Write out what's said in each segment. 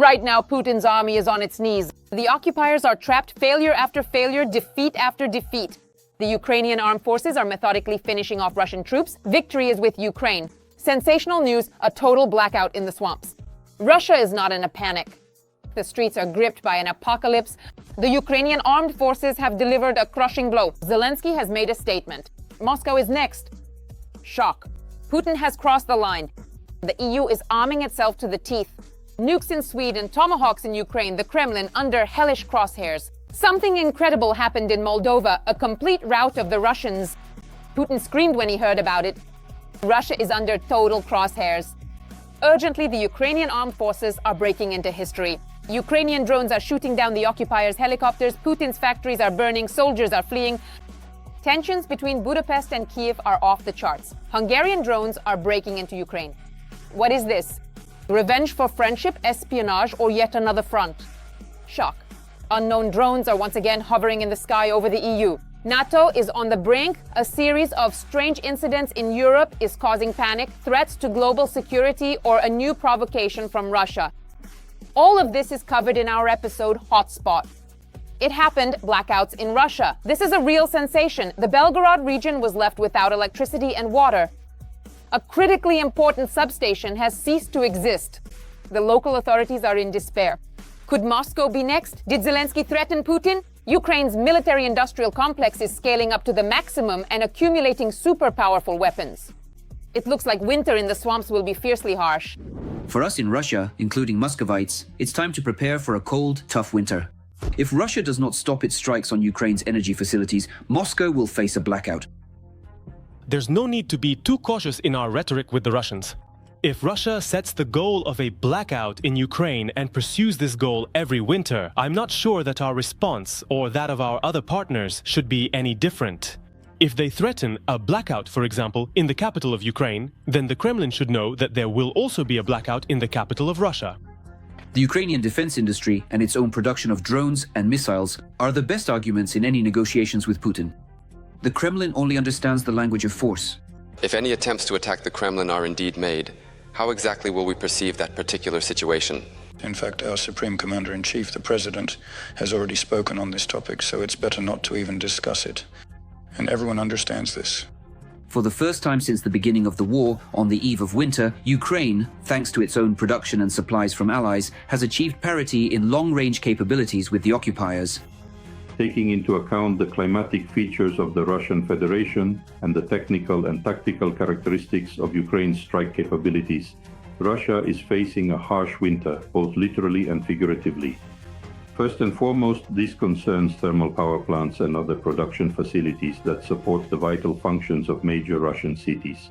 Right now, Putin's army is on its knees. The occupiers are trapped, failure after failure, defeat after defeat. The Ukrainian armed forces are methodically finishing off Russian troops. Victory is with Ukraine. Sensational news, a total blackout in the swamps. Russia is not in a panic. The streets are gripped by an apocalypse. The Ukrainian armed forces have delivered a crushing blow. Zelensky has made a statement. Moscow is next. Shock. Putin has crossed the line. The EU is arming itself to the teeth. Nukes in Sweden, tomahawks in Ukraine, the Kremlin under hellish crosshairs. Something incredible happened in Moldova, a complete rout of the Russians. Putin screamed when he heard about it. Russia is under total crosshairs. Urgently, the Ukrainian armed forces are breaking into history. Ukrainian drones are shooting down the occupiers' helicopters, Putin's factories are burning, soldiers are fleeing. Tensions between Budapest and Kiev are off the charts. Hungarian drones are breaking into Ukraine. What is this? Revenge for friendship, espionage, or yet another front? Shock. Unknown drones are once again hovering in the sky over the EU. NATO is on the brink. A series of strange incidents in Europe is causing panic, threats to global security, or a new provocation from Russia. All of this is covered in our episode Hotspot. It happened, blackouts in Russia. This is a real sensation. The Belgorod region was left without electricity and water. A critically important substation has ceased to exist. The local authorities are in despair. Could Moscow be next? Did Zelensky threaten Putin? Ukraine's military-industrial complex is scaling up to the maximum and accumulating super powerful weapons. It looks like winter in the swamps will be fiercely harsh. For us in Russia, including Muscovites, it's time to prepare for a cold, tough winter. If Russia does not stop its strikes on Ukraine's energy facilities, Moscow will face a blackout. There's no need to be too cautious in our rhetoric with the Russians. If Russia sets the goal of a blackout in Ukraine and pursues this goal every winter, I'm not sure that our response, or that of our other partners, should be any different. If they threaten a blackout, for example, in the capital of Ukraine, then the Kremlin should know that there will also be a blackout in the capital of Russia. The Ukrainian defense industry and its own production of drones and missiles are the best arguments in any negotiations with Putin. The Kremlin only understands the language of force. If any attempts to attack the Kremlin are indeed made, how exactly will we perceive that particular situation? In fact, our Supreme Commander-in-Chief, the President, has already spoken on this topic, so it's better not to even discuss it. And everyone understands this. For the first time since the beginning of the war, on the eve of winter, Ukraine, thanks to its own production and supplies from allies, has achieved parity in long-range capabilities with the occupiers. Taking into account the climatic features of the Russian Federation and the technical and tactical characteristics of Ukraine's strike capabilities, Russia is facing a harsh winter, both literally and figuratively. First and foremost, this concerns thermal power plants and other production facilities that support the vital functions of major Russian cities.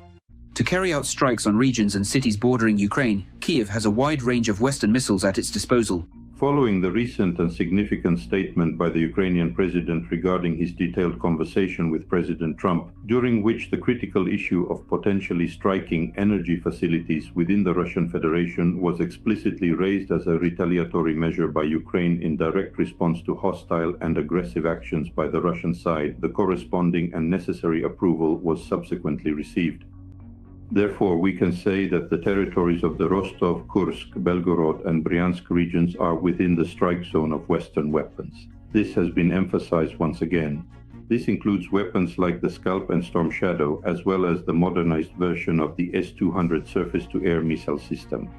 To carry out strikes on regions and cities bordering Ukraine, Kiev has a wide range of Western missiles at its disposal. Following the recent and significant statement by the Ukrainian president regarding his detailed conversation with President Trump, during which the critical issue of potentially striking energy facilities within the Russian Federation was explicitly raised as a retaliatory measure by Ukraine in direct response to hostile and aggressive actions by the Russian side, the corresponding and necessary approval was subsequently received. Therefore, we can say that the territories of the Rostov, Kursk, Belgorod and Bryansk regions are within the strike zone of Western weapons. This has been emphasized once again. This includes weapons like the Scalp and Storm Shadow, as well as the modernized version of the S-200 surface-to-air missile system.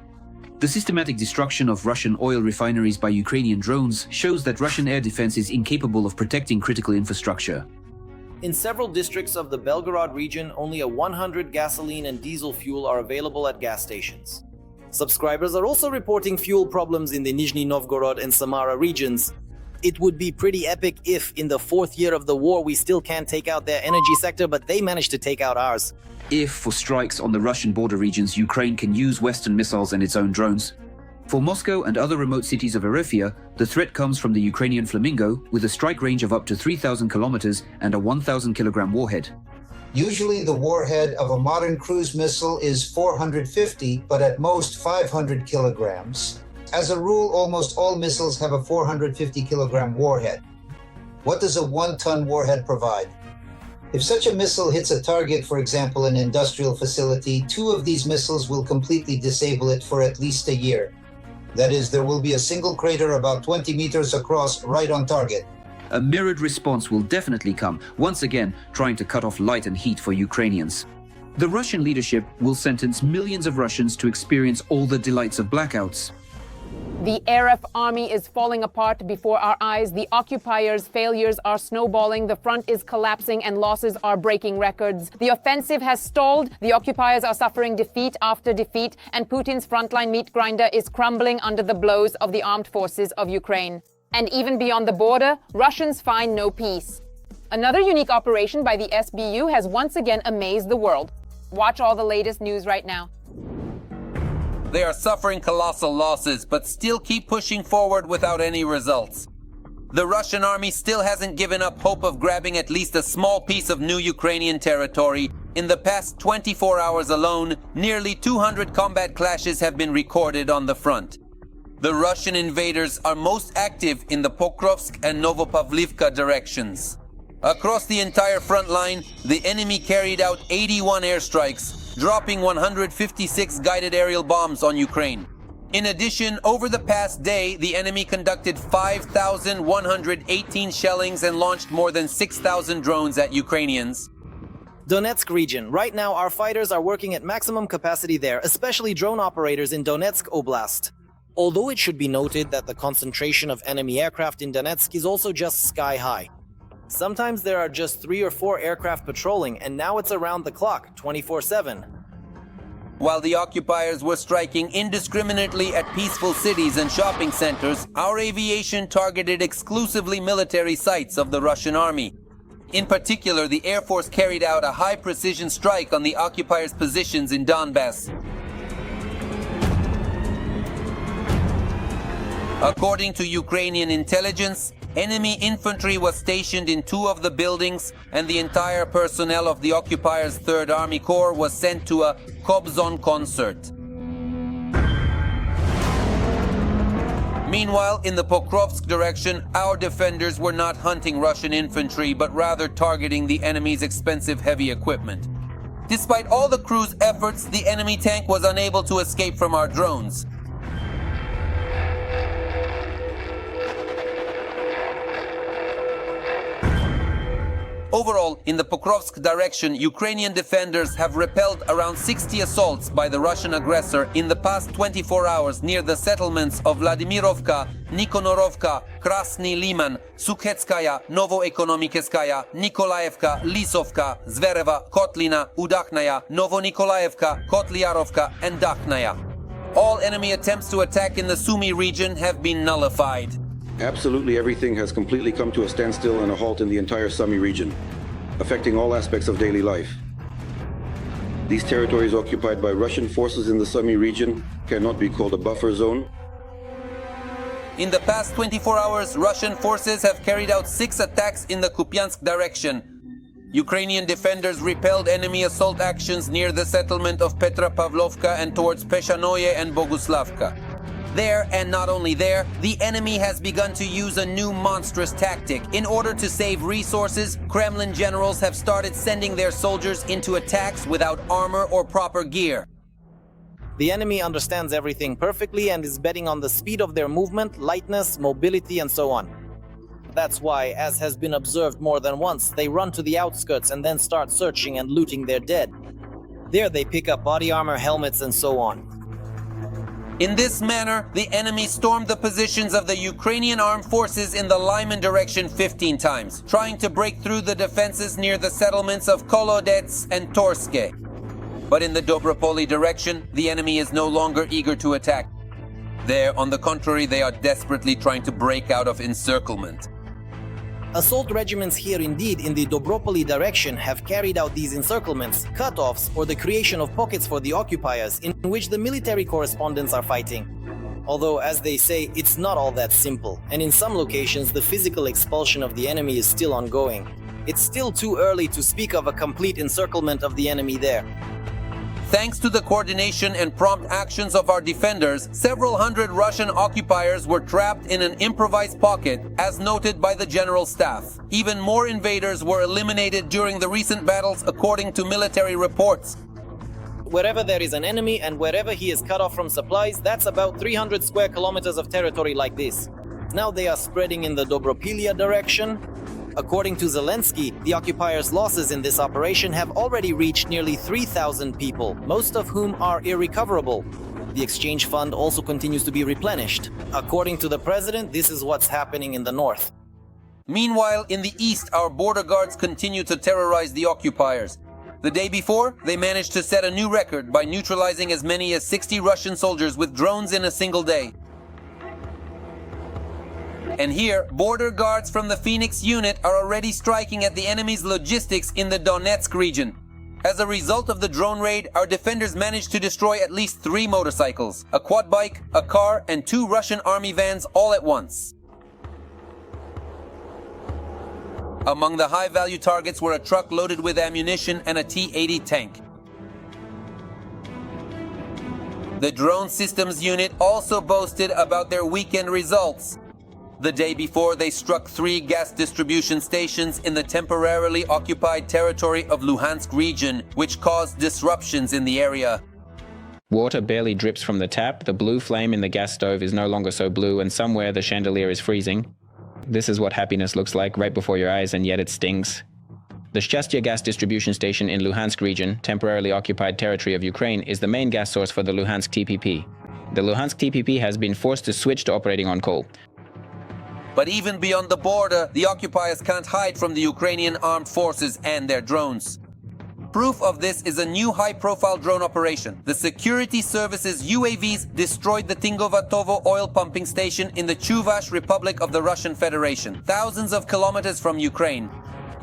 The systematic destruction of Russian oil refineries by Ukrainian drones shows that Russian air defense is incapable of protecting critical infrastructure. In several districts of the Belgorod region, only a 100 gasoline and diesel fuel are available at gas stations. Subscribers are also reporting fuel problems in the Nizhny Novgorod and Samara regions. It would be pretty epic if, in the 4th year of the war, we still can't take out their energy sector, but they managed to take out ours. If, for strikes on the Russian border regions, Ukraine can use Western missiles and its own drones. For Moscow and other remote cities of Erythria, the threat comes from the Ukrainian Flamingo, with a strike range of up to 3,000 kilometers and a 1,000-kilogram warhead. Usually the warhead of a modern cruise missile is 450, but at most 500 kilograms. As a rule, almost all missiles have a 450-kilogram warhead. What does a 1-ton warhead provide? If such a missile hits a target, for example, an industrial facility, 2 of these missiles will completely disable it for at least a year. That is, there will be a single crater about 20 meters across, right on target. A mirrored response will definitely come, once again trying to cut off light and heat for Ukrainians. The Russian leadership will sentence millions of Russians to experience all the delights of blackouts. The RF army is falling apart before our eyes. The occupiers' failures are snowballing. The front is collapsing and losses are breaking records. The offensive has stalled. The occupiers are suffering defeat after defeat, and Putin's frontline meat grinder is crumbling under the blows of the armed forces of Ukraine. And even beyond the border, Russians find no peace. Another unique operation by the SBU has once again amazed the world. Watch all the latest news right now. They are suffering colossal losses, but still keep pushing forward without any results. The Russian army still hasn't given up hope of grabbing at least a small piece of new Ukrainian territory. In the past 24 hours alone, nearly 200 combat clashes have been recorded on the front. The Russian invaders are most active in the Pokrovsk and Novopavlivka directions. Across the entire front line, the enemy carried out 81 airstrikes, dropping 156 guided aerial bombs on Ukraine. In addition, over the past day, the enemy conducted 5,118 shellings and launched more than 6,000 drones at Ukrainians. Donetsk region. Right now, our fighters are working at maximum capacity there, especially drone operators in Donetsk Oblast. Although it should be noted that the concentration of enemy aircraft in Donetsk is also just sky high. Sometimes there are just 3 or 4 aircraft patrolling, and now it's around the clock, 24/7. While the occupiers were striking indiscriminately at peaceful cities and shopping centers, our aviation targeted exclusively military sites of the Russian army. In particular, the Air Force carried out a high-precision strike on the occupiers' positions in Donbas. According to Ukrainian intelligence, enemy infantry was stationed in 2 of the buildings, and the entire personnel of the occupiers' 3rd Army Corps was sent to a Kobzon concert. Meanwhile, in the Pokrovsk direction, our defenders were not hunting Russian infantry, but rather targeting the enemy's expensive heavy equipment. Despite all the crew's efforts, the enemy tank was unable to escape from our drones. Overall, in the Pokrovsk direction, Ukrainian defenders have repelled around 60 assaults by the Russian aggressor in the past 24 hours near the settlements of Vladimirovka, Nikonorovka, Krasny Liman, Sukhetskaya, Novoekonomikeskaya, Nikolaevka, Lisovka, Zvereva, Kotlina, Udakhnaya, Novonikolaevka, Kotliarovka, and Dakhnaya. All enemy attempts to attack in the Sumy region have been nullified. Absolutely everything has completely come to a standstill and a halt in the entire Sumy region, affecting all aspects of daily life. These territories occupied by Russian forces in the Sumy region cannot be called a buffer zone. In the past 24 hours, Russian forces have carried out 6 attacks in the Kupiansk direction. Ukrainian defenders repelled enemy assault actions near the settlement of Petropavlovka and towards Peshanoye and Boguslavka. There, and not only there, the enemy has begun to use a new monstrous tactic. In order to save resources, Kremlin generals have started sending their soldiers into attacks without armor or proper gear. The enemy understands everything perfectly and is betting on the speed of their movement, lightness, mobility, and so on. That's why, as has been observed more than once, they run to the outskirts and then start searching and looting their dead. There they pick up body armor, helmets, and so on. In this manner, the enemy stormed the positions of the Ukrainian armed forces in the Lyman direction 15 times, trying to break through the defenses near the settlements of Kolodets and Torske. But in the Dobropoli direction, the enemy is no longer eager to attack. There, on the contrary, they are desperately trying to break out of encirclement. Assault regiments here indeed in the Dobropoli direction have carried out these encirclements, cutoffs, or the creation of pockets for the occupiers in which the military correspondents are fighting. Although, as they say, it's not all that simple, and in some locations the physical expulsion of the enemy is still ongoing. It's still too early to speak of a complete encirclement of the enemy there. Thanks to the coordination and prompt actions of our defenders, several hundred Russian occupiers were trapped in an improvised pocket, as noted by the General Staff. Even more invaders were eliminated during the recent battles, according to military reports. wherever there is an enemy and wherever he is cut off from supplies, that's about 300 square kilometers of territory like this. Now they are spreading in the Dobropilia direction. According to Zelensky, the occupiers' losses in this operation have already reached nearly 3,000 people, most of whom are irrecoverable. The exchange fund also continues to be replenished. According to the president, this is what's happening in the north. Meanwhile, in the east, our border guards continue to terrorize the occupiers. The day before, they managed to set a new record by neutralizing as many as 60 Russian soldiers with drones in a single day. And here, border guards from the Phoenix unit are already striking at the enemy's logistics in the Donetsk region. As a result of the drone raid, our defenders managed to destroy at least 3 motorcycles, a quad bike, a car, and 2 Russian army vans all at once. Among the high-value targets were a truck loaded with ammunition and a T-80 tank. The drone systems unit also boasted about their weekend results. The day before, they struck 3 gas distribution stations in the temporarily occupied territory of Luhansk region, which caused disruptions in the area. Water barely drips from the tap, the blue flame in the gas stove is no longer so blue, and somewhere the chandelier is freezing. This is what happiness looks like right before your eyes, and yet it stings. The Shchastya gas distribution station in Luhansk region, temporarily occupied territory of Ukraine, is the main gas source for the Luhansk TPP. The Luhansk TPP has been forced to switch to operating on coal. But even beyond the border, the occupiers can't hide from the Ukrainian armed forces and their drones. Proof of this is a new high-profile drone operation. The security services UAVs destroyed the Tingovatovo oil pumping station in the Chuvash Republic of the Russian Federation, thousands of kilometers from Ukraine.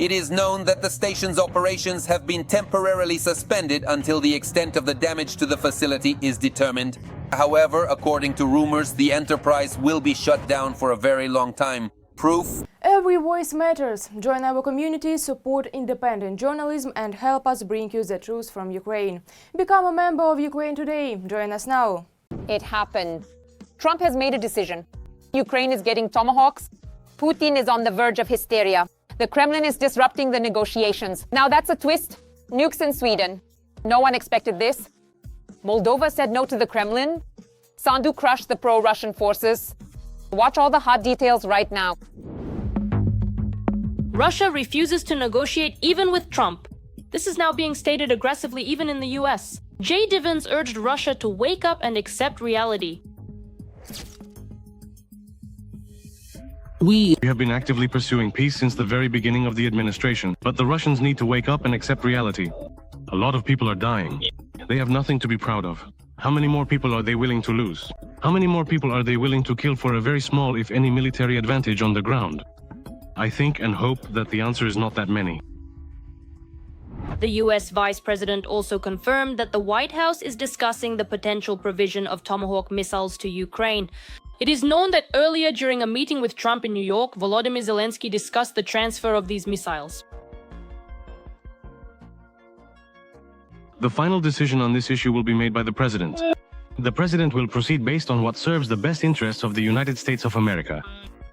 It is known that the station's operations have been temporarily suspended until the extent of the damage to the facility is determined. However, according to rumors, the enterprise will be shut down for a very long time. Proof? Every voice matters. Join our community, support independent journalism and help us bring you the truth from Ukraine. Become a member of Ukraine Today. Join us now. It happened. Trump has made a decision. Ukraine is getting Tomahawks. Putin is on the verge of hysteria. The Kremlin is disrupting the negotiations. Now that's a twist. Nukes in Sweden. No one expected this. Moldova said no to the Kremlin. Sandu crushed the pro-Russian forces. Watch all the hot details right now. Russia refuses to negotiate even with Trump. This is now being stated aggressively even in the US. Jay Divins urged Russia to wake up and accept reality. We have been actively pursuing peace since the very beginning of the administration, but the Russians need to wake up and accept reality. A lot of people are dying. They have nothing to be proud of. How many more people are they willing to lose? How many more people are they willing to kill for a very small, if any, military advantage on the ground? I think and hope that the answer is not that many. The US Vice President also confirmed that the White House is discussing the potential provision of Tomahawk missiles to Ukraine. It is known that earlier during a meeting with Trump in New York, Volodymyr Zelensky discussed the transfer of these missiles. The final decision on this issue will be made by the President. The President will proceed based on what serves the best interests of the United States of America.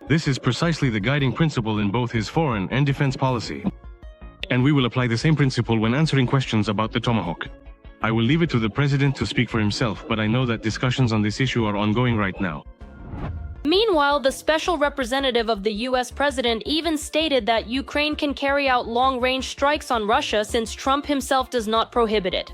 This is precisely the guiding principle in both his foreign and defense policy. And we will apply the same principle when answering questions about the Tomahawk. I will leave it to the President to speak for himself, but I know that discussions on this issue are ongoing right now. Meanwhile, the special representative of the US president even stated that Ukraine can carry out long-range strikes on Russia since Trump himself does not prohibit it.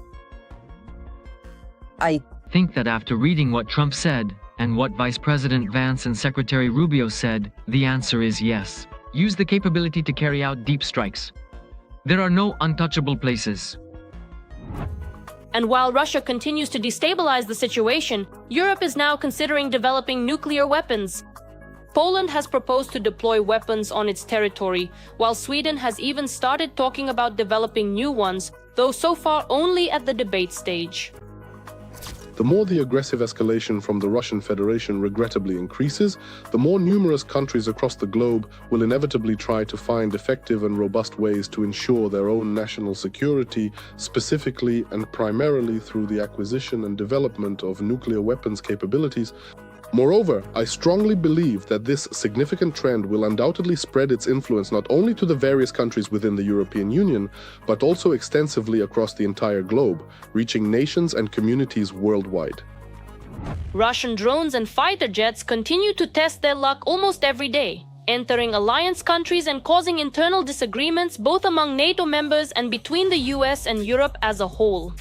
I think that after reading what Trump said, and what Vice President Vance and Secretary Rubio said, the answer is yes. Use the capability to carry out deep strikes. There are no untouchable places. And while Russia continues to destabilize the situation, Europe is now considering developing nuclear weapons. Poland has proposed to deploy weapons on its territory, while Sweden has even started talking about developing new ones, though so far only at the debate stage. The more the aggressive escalation from the Russian Federation regrettably increases, the more numerous countries across the globe will inevitably try to find effective and robust ways to ensure their own national security, specifically and primarily through the acquisition and development of nuclear weapons capabilities. Moreover, I strongly believe that this significant trend will undoubtedly spread its influence not only to the various countries within the European Union, but also extensively across the entire globe, reaching nations and communities worldwide. Russian drones and fighter jets continue to test their luck almost every day, entering alliance countries and causing internal disagreements both among NATO members and between the US and Europe as a whole.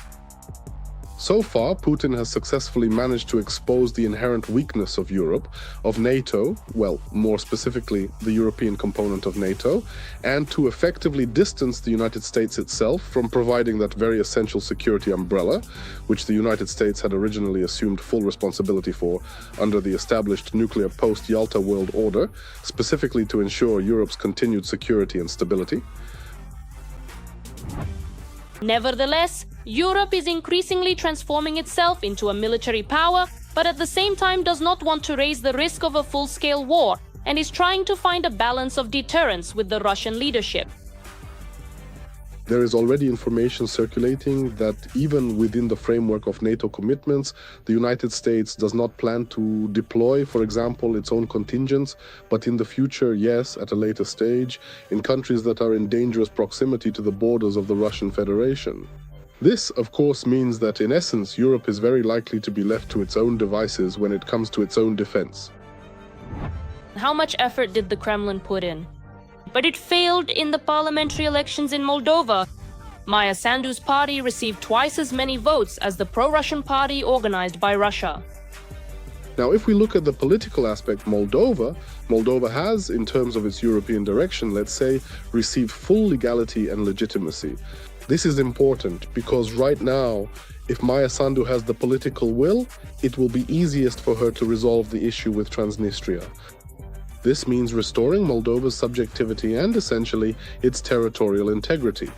So far, Putin has successfully managed to expose the inherent weakness of Europe, of NATO, well, more specifically, the European component of NATO, and to effectively distance the United States itself from providing that very essential security umbrella, which the United States had originally assumed full responsibility for under the established nuclear post-Yalta world order, specifically to ensure Europe's continued security and stability. Nevertheless, Europe is increasingly transforming itself into a military power, but at the same time does not want to raise the risk of a full-scale war and is trying to find a balance of deterrence with the Russian leadership. There is already information circulating that even within the framework of NATO commitments, the United States does not plan to deploy, for example, its own contingents, but in the future, yes, at a later stage, in countries that are in dangerous proximity to the borders of the Russian Federation. This, of course, means that in essence, Europe is very likely to be left to its own devices when it comes to its own defense. How much effort did the Kremlin put in? But it failed in the parliamentary elections in Moldova. Maya Sandu's party received twice as many votes as the pro-Russian party organized by Russia. Now, if we look at the political aspect, Moldova has, in terms of its European direction, let's say, received full legality and legitimacy. This is important because right now, if Maya Sandu has the political will, it will be easiest for her to resolve the issue with Transnistria. This means restoring Moldova's subjectivity and, essentially, its territorial integrity.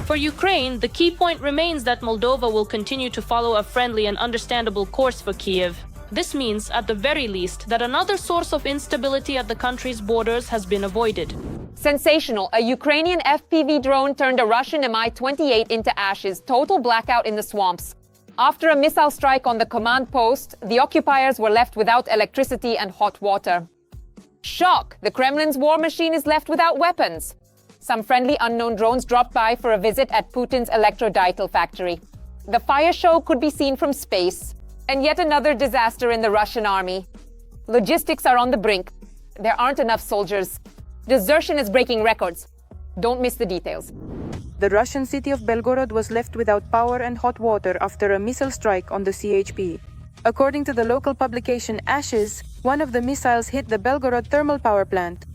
For Ukraine, the key point remains that Moldova will continue to follow a friendly and understandable course for Kiev. This means, at the very least, that another source of instability at the country's borders has been avoided. Sensational. A Ukrainian FPV drone turned a Russian Mi-28 into ashes. Total blackout in the swamps. After a missile strike on the command post, the occupiers were left without electricity and hot water. Shock! The Kremlin's war machine is left without weapons. Some friendly unknown drones dropped by for a visit at Putin's electrodiesel factory. The fire show could be seen from space. And yet another disaster in the Russian army. Logistics are on the brink. There aren't enough soldiers. Desertion is breaking records. Don't miss the details. The Russian city of Belgorod was left without power and hot water after a missile strike on the CHP. According to the local publication Ashes, one of the missiles hit the Belgorod thermal power plant.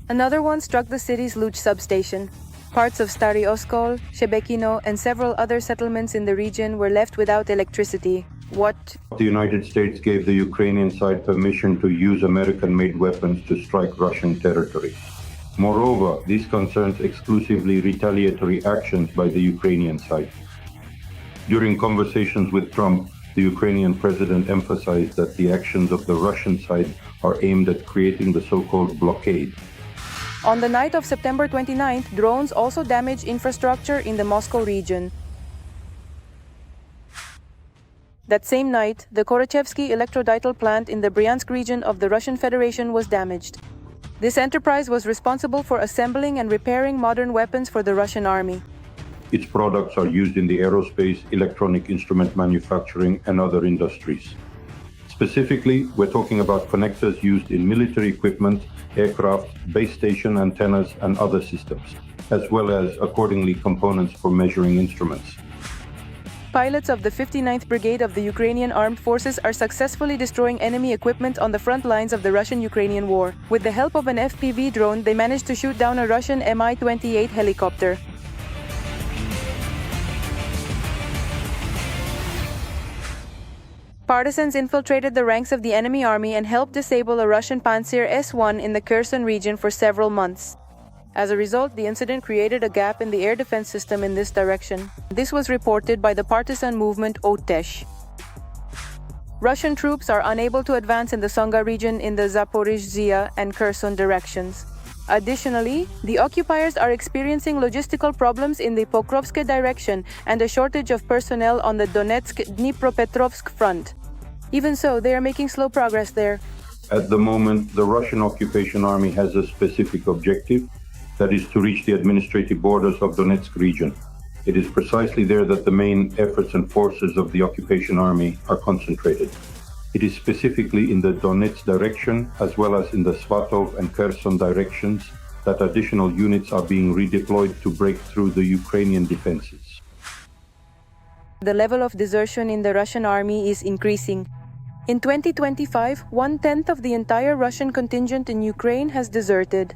Another one struck the city's Luch substation. Parts of Stary Oskol, Shebekino, and several other settlements in the region were left without electricity. What? The United States gave the Ukrainian side permission to use American-made weapons to strike Russian territory. Moreover, this concerns exclusively retaliatory actions by the Ukrainian side. During conversations with Trump, the Ukrainian president emphasized that the actions of the Russian side are aimed at creating the so-called blockade. On the night of September 29th, drones also damaged infrastructure in the Moscow region. That same night, the Korachevsky electrodiesel plant in the Bryansk region of the Russian Federation was damaged. This enterprise was responsible for assembling and repairing modern weapons for the Russian army. Its products are used in the aerospace, electronic instrument manufacturing, and other industries. Specifically, we're talking about connectors used in military equipment, aircraft, base station antennas, and other systems, as well as, accordingly, components for measuring instruments. Pilots of the 59th Brigade of the Ukrainian Armed Forces are successfully destroying enemy equipment on the front lines of the Russian-Ukrainian war. With the help of an FPV drone, they managed to shoot down a Russian Mi-28 helicopter. Partisans infiltrated the ranks of the enemy army and helped disable a Russian Pantsir S-1 in the Kherson region for several months. As a result, the incident created a gap in the air defense system in this direction. This was reported by the partisan movement Otesh. Russian troops are unable to advance in the Songa region in the Zaporizhzhia and Kherson directions. Additionally, the occupiers are experiencing logistical problems in the Pokrovsk direction and a shortage of personnel on the Donetsk-Dnipropetrovsk front. Even so, they are making slow progress there. At the moment, the Russian occupation army has a specific objective, that is to reach the administrative borders of Donetsk region. It is precisely there that the main efforts and forces of the occupation army are concentrated. It is specifically in the Donetsk direction, as well as in the Svatov and Kherson directions, that additional units are being redeployed to break through the Ukrainian defenses. The level of desertion in the Russian army is increasing. In 2025, 1/10 of the entire Russian contingent in Ukraine has deserted.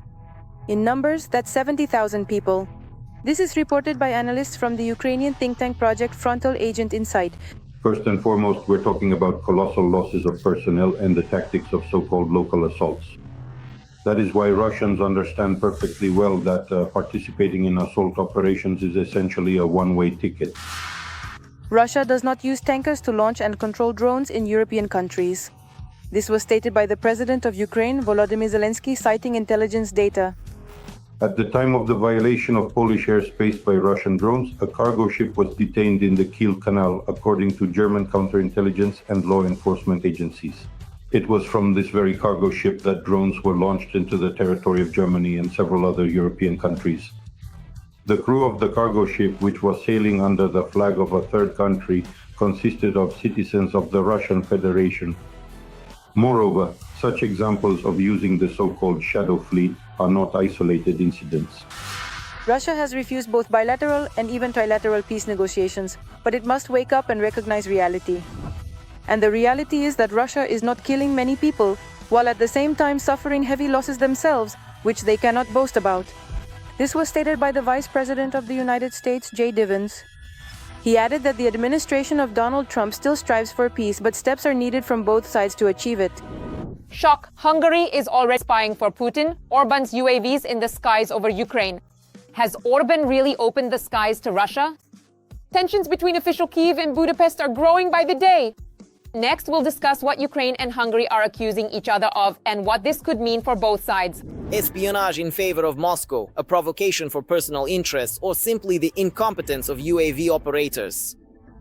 In numbers, that's 70,000 people. This is reported by analysts from the Ukrainian think tank project Frontal Agent Insight. First and foremost, we're talking about colossal losses of personnel and the tactics of so-called local assaults. That is why Russians understand perfectly well that participating in assault operations is essentially a one-way ticket. Russia does not use tankers to launch and control drones in European countries. This was stated by the President of Ukraine, Volodymyr Zelensky, citing intelligence data. At the time of the violation of Polish airspace by Russian drones, a cargo ship was detained in the Kiel Canal, according to German counterintelligence and law enforcement agencies. It was from this very cargo ship that drones were launched into the territory of Germany and several other European countries. The crew of the cargo ship, which was sailing under the flag of a third country, consisted of citizens of the Russian Federation. Moreover, such examples of using the so-called shadow fleet are not isolated incidents. Russia has refused both bilateral and even trilateral peace negotiations, but it must wake up and recognize reality. And the reality is that Russia is not killing many people, while at the same time suffering heavy losses themselves, which they cannot boast about. This was stated by the Vice President of the United States, J. Divins. He added that the administration of Donald Trump still strives for peace, but steps are needed from both sides to achieve it. Shock. Hungary is already spying for Putin. Orban's UAVs in the skies over Ukraine. Has Orban really opened the skies to Russia? Tensions between official Kyiv and Budapest are growing by the day. Next, we'll discuss what Ukraine and Hungary are accusing each other of and what this could mean for both sides. Espionage in favor of Moscow, a provocation for personal interests, or simply the incompetence of UAV operators.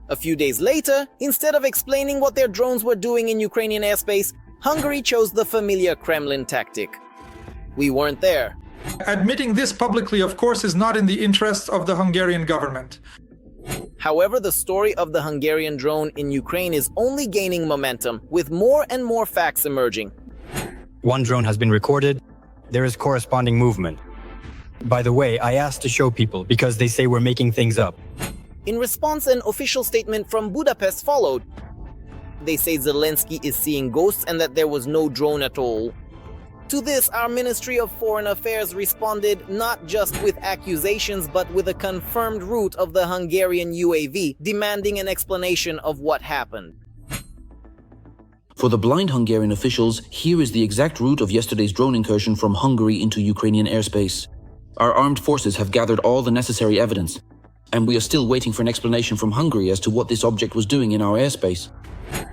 A few days later, instead of explaining what their drones were doing in Ukrainian airspace, Hungary chose the familiar Kremlin tactic. We weren't there. Admitting this publicly, of course, is not in the interests of the Hungarian government. However, the story of the Hungarian drone in Ukraine is only gaining momentum, with more and more facts emerging. One drone has been recorded. There is corresponding movement. By the way, I asked to show people because they say we're making things up. In response, an official statement from Budapest followed. They say Zelensky is seeing ghosts and that there was no drone at all. To this, our Ministry of Foreign Affairs responded not just with accusations, but with a confirmed route of the Hungarian UAV, demanding an explanation of what happened. For the blind Hungarian officials, here is the exact route of yesterday's drone incursion from Hungary into Ukrainian airspace. Our armed forces have gathered all the necessary evidence, and we are still waiting for an explanation from Hungary as to what this object was doing in our airspace.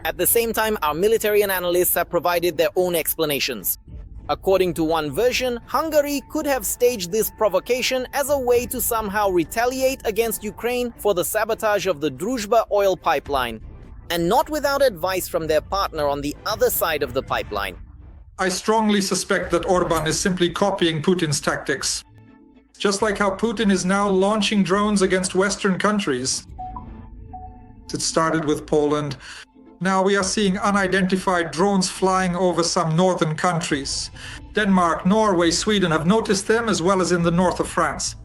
At the same time, our military and analysts have provided their own explanations. According to one version, Hungary could have staged this provocation as a way to somehow retaliate against Ukraine for the sabotage of the Druzhba oil pipeline, and not without advice from their partner on the other side of the pipeline. I strongly suspect that Orban is simply copying Putin's tactics. Just like how Putin is now launching drones against Western countries. It started with Poland. Now we are seeing unidentified drones flying over some northern countries. Denmark, Norway, Sweden have noticed them, as well as in the north of France.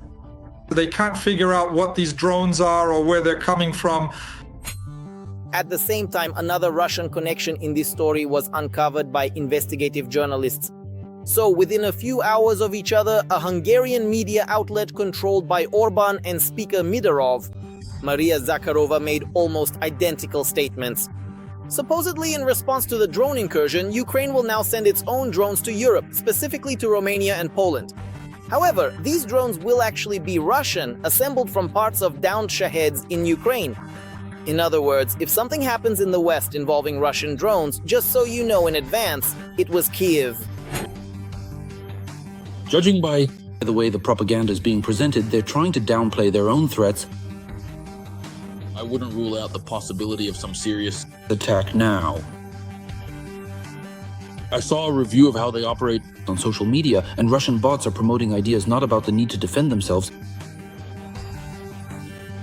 They can't figure out what these drones are or where they're coming from. At the same time, another Russian connection in this story was uncovered by investigative journalists. So within a few hours of each other, a Hungarian media outlet controlled by Orban and Speaker Midorov, Maria Zakharova, made almost identical statements. Supposedly in response to the drone incursion, Ukraine will now send its own drones to Europe, specifically to Romania and Poland. However, these drones will actually be Russian, assembled from parts of downed Shaheds in Ukraine. In other words, if something happens in the West involving Russian drones, just so you know in advance, it was Kyiv. Judging by the way the propaganda is being presented, they're trying to downplay their own threats. I wouldn't rule out the possibility of some serious attack now. I saw a review of how they operate on social media, and Russian bots are promoting ideas not about the need to defend themselves,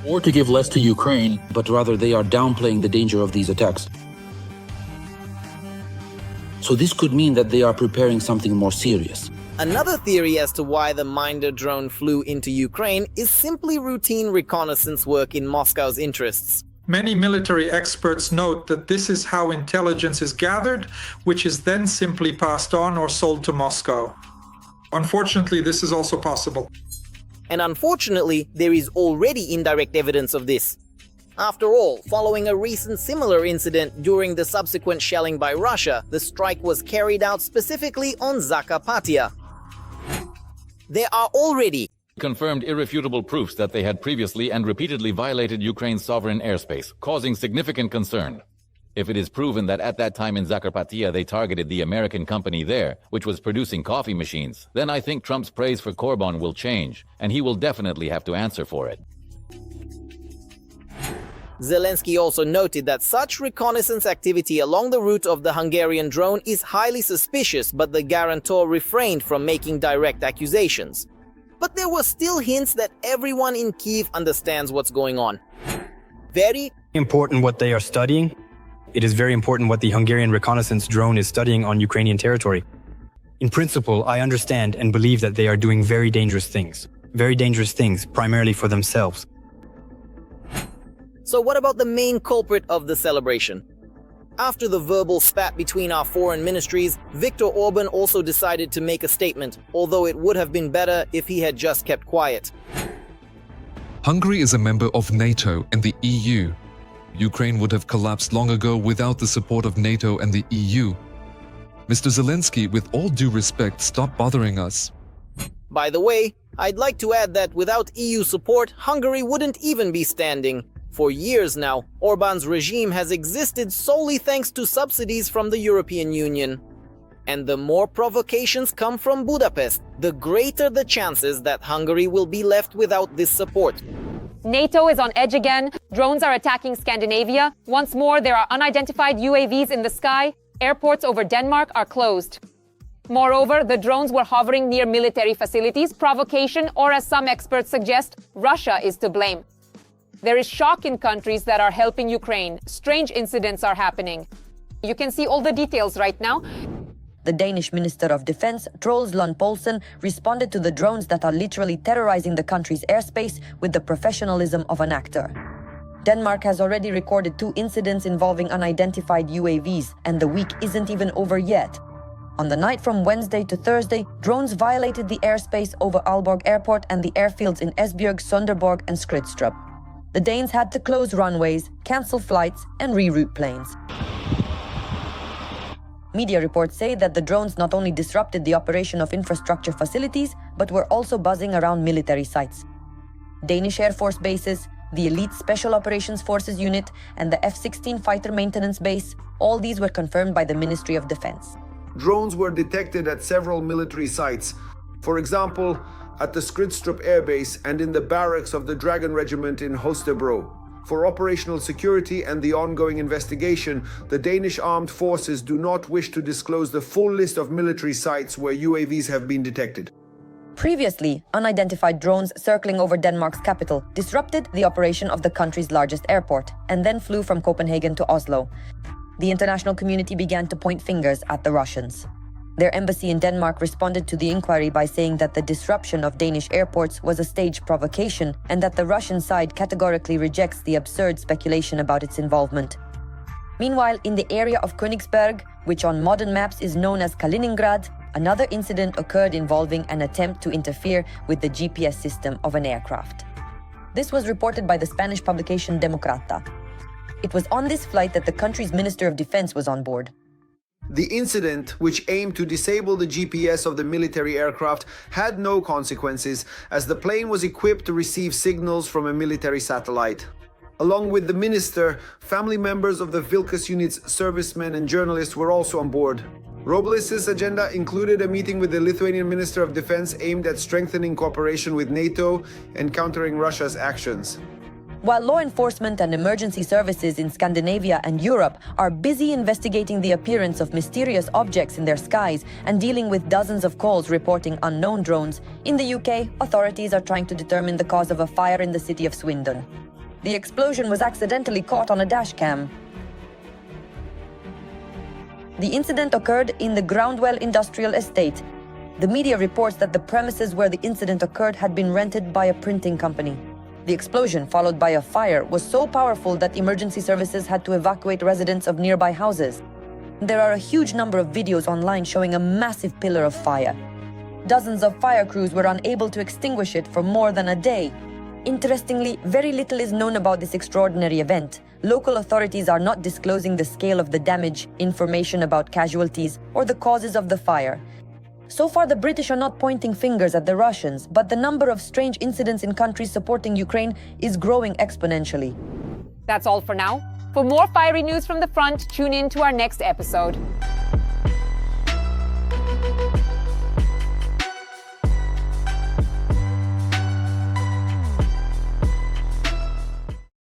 or to give less to Ukraine, but rather they are downplaying the danger of these attacks. So this could mean that they are preparing something more serious. Another theory as to why the Minder drone flew into Ukraine is simply routine reconnaissance work in Moscow's interests. Many military experts note that this is how intelligence is gathered, which is then simply passed on or sold to Moscow. Unfortunately, this is also possible. And unfortunately, there is already indirect evidence of this. After all, following a recent similar incident during the subsequent shelling by Russia, the strike was carried out specifically on Zakarpattia. There are already confirmed irrefutable proofs that they had previously and repeatedly violated Ukraine's sovereign airspace, causing significant concern. If it is proven that at that time in Zakarpattia they targeted the American company there, which was producing coffee machines, then I think Trump's praise for Orban will change, and he will definitely have to answer for it. Zelensky also noted that such reconnaissance activity along the route of the Hungarian drone is highly suspicious, but the guarantor refrained from making direct accusations. But there were still hints that everyone in Kyiv understands what's going on. Very important what they are studying. It is very important what the Hungarian reconnaissance drone is studying on Ukrainian territory. In principle, I understand and believe that they are doing very dangerous things. Very dangerous things, primarily for themselves. So what about the main culprit of the celebration? After the verbal spat between our foreign ministries, Viktor Orban also decided to make a statement, although it would have been better if he had just kept quiet. Hungary is a member of NATO and the EU. Ukraine would have collapsed long ago without the support of NATO and the EU. Mr. Zelensky, with all due respect, stop bothering us. By the way, I'd like to add that without EU support, Hungary wouldn't even be standing. For years now, Orban's regime has existed solely thanks to subsidies from the European Union. And the more provocations come from Budapest, the greater the chances that Hungary will be left without this support. NATO is on edge again. Drones are attacking Scandinavia. Once more, there are unidentified UAVs in the sky. Airports over Denmark are closed. Moreover, the drones were hovering near military facilities. Provocation, or as some experts suggest, Russia is to blame. There is shock in countries that are helping Ukraine. Strange incidents are happening. You can see all the details right now. The Danish Minister of Defense, Troels Lund Poulsen, responded to the drones that are literally terrorizing the country's airspace with the professionalism of an actor. Denmark has already recorded 2 incidents involving unidentified UAVs, and the week isn't even over yet. On the night from Wednesday to Thursday, drones violated the airspace over Aalborg Airport and the airfields in Esbjerg, Sønderborg and Skrydstrup. The Danes had to close runways, cancel flights and reroute planes. Media reports say that the drones not only disrupted the operation of infrastructure facilities, but were also buzzing around military sites. Danish Air Force bases, the Elite Special Operations Forces Unit, and the F-16 fighter maintenance base, all these were confirmed by the Ministry of Defense. Drones were detected at several military sites. For example, at the Skrydstrup Air Base and in the barracks of the Dragon Regiment in Holstebro. For operational security and the ongoing investigation, the Danish armed forces do not wish to disclose the full list of military sites where UAVs have been detected. Previously, unidentified drones circling over Denmark's capital disrupted the operation of the country's largest airport and then flew from Copenhagen to Oslo. The international community began to point fingers at the Russians. Their embassy in Denmark responded to the inquiry by saying that the disruption of Danish airports was a staged provocation and that the Russian side categorically rejects the absurd speculation about its involvement. Meanwhile, in the area of Königsberg, which on modern maps is known as Kaliningrad, another incident occurred involving an attempt to interfere with the GPS system of an aircraft. This was reported by the Spanish publication Democrata. It was on this flight that the country's Minister of Defense was on board. The incident, which aimed to disable the GPS of the military aircraft, had no consequences, as the plane was equipped to receive signals from a military satellite. Along with the minister, family members of the Vilkas unit's servicemen and journalists were also on board. Robles' agenda included a meeting with the Lithuanian Minister of Defense aimed at strengthening cooperation with NATO and countering Russia's actions. While law enforcement and emergency services in Scandinavia and Europe are busy investigating the appearance of mysterious objects in their skies and dealing with dozens of calls reporting unknown drones, in the UK, authorities are trying to determine the cause of a fire in the city of Swindon. The explosion was accidentally caught on a dashcam. The incident occurred in the Groundwell Industrial Estate. The media reports that the premises where the incident occurred had been rented by a printing company. The explosion, followed by a fire, was so powerful that emergency services had to evacuate residents of nearby houses. There are a huge number of videos online showing a massive pillar of fire. Dozens of fire crews were unable to extinguish it for more than a day. Interestingly, very little is known about this extraordinary event. Local authorities are not disclosing the scale of the damage, information about casualties, or the causes of the fire. So far, the British are not pointing fingers at the Russians, but the number of strange incidents in countries supporting Ukraine is growing exponentially. That's all for now. For more fiery news from the front, tune in to our next episode.